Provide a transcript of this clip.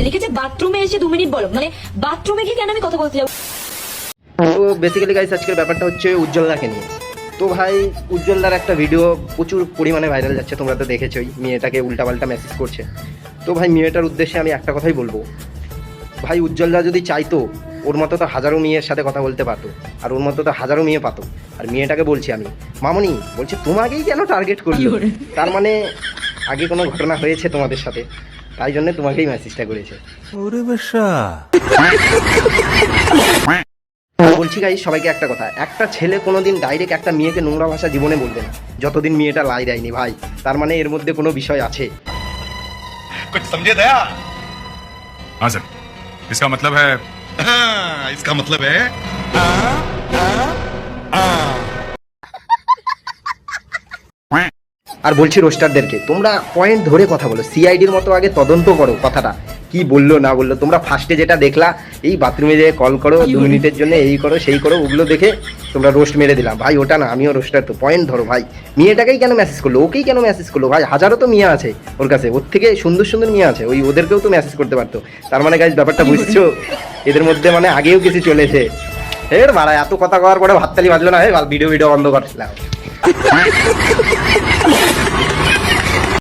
লিখেছে বাথরুমে এসে 2 মিনিট বলো, মানে বাথরুমে গিয়ে কেন আমি কথা বলতে যাবো? তো বেসিক্যালি গাইস আজকের ব্যাপারটা হচ্ছে উজ্জ্বলদাকে নিয়ে। তো ভাই উজ্জ্বলদার একটা ভিডিও প্রচুর পরিমাণে ভাইরাল যাচ্ছে, তোমরা তো দেখেছোই, মেয়েটাকে উল্টাপাল্টা মেসেজ করছে। তো ভাই মেয়েটার উদ্দেশ্যে আমি একটা কথাই বলবো, ভাই উজ্জ্বলদা যদি চাইতো ওর মতো তো হাজারো মেয়ের সাথে কথা বলতে পারতো, আর ওর মতো তো হাজারো মেয়ে পাতো। আর মেয়েটাকে বলছি আমি, মামনি বলছে তোমাকেই কেন টার্গেট করলি, তার মানে আগে কোনো ঘটনা হয়েছে তোমাদের সাথে, তাই জন্য তোমাকেই মেসেজটা করেছে। বলছি গাই সবাইকে একটা কথা, একটা ছেলে কোনোদিন ডাইরেক্ট একটা মেয়েকে নোংরা ভাষা জীবনে বলবে না যতদিন মেয়েটা লাই দেয়নি ভাই, তার মানে এর মধ্যে কোনো বিষয় আছে। कुछ समझे दया? हाँ सर, इसका मतलब है इसका मतलब है আর বলছি রোস্টারদেরকে, তোমরা পয়েন্ট ধরে কথা বলো, সিআইডির মতো আগে তদন্ত করো কথাটা কি বললো না বললো। তোমরা ফার্স্টে যেটা দেখলা এই বাথরুমে যেয়ে কল করো 2 মিনিটের জন্য, এই করো সেই করো, ওগুলো দেখে তোমরা রোস্ট মেরে দিলাম ভাই, ওটা না, আমিও রোস্টার। তো পয়েন্ট ধরো ভাই, মেয়েটাকেই কেন মেসেজ করলো, ওকেই কেন মেসেজ করলো ভাই, হাজারো তো মেয়ে আছে ওর কাছে, ওর থেকে সুন্দর সুন্দর মেয়ে আছে, ওই ওদেরকেও তো মেসেজ করতে পারতো। তার মানে গাইজ ব্যাপারটা বুঝছো, এদের মধ্যে মানে আগেও কিছু চলেছে। এর বাড়া এত কথা কওয়ার পরে ভাততালি বাজলো না, ভিডিও বন্ধ করছিলাম।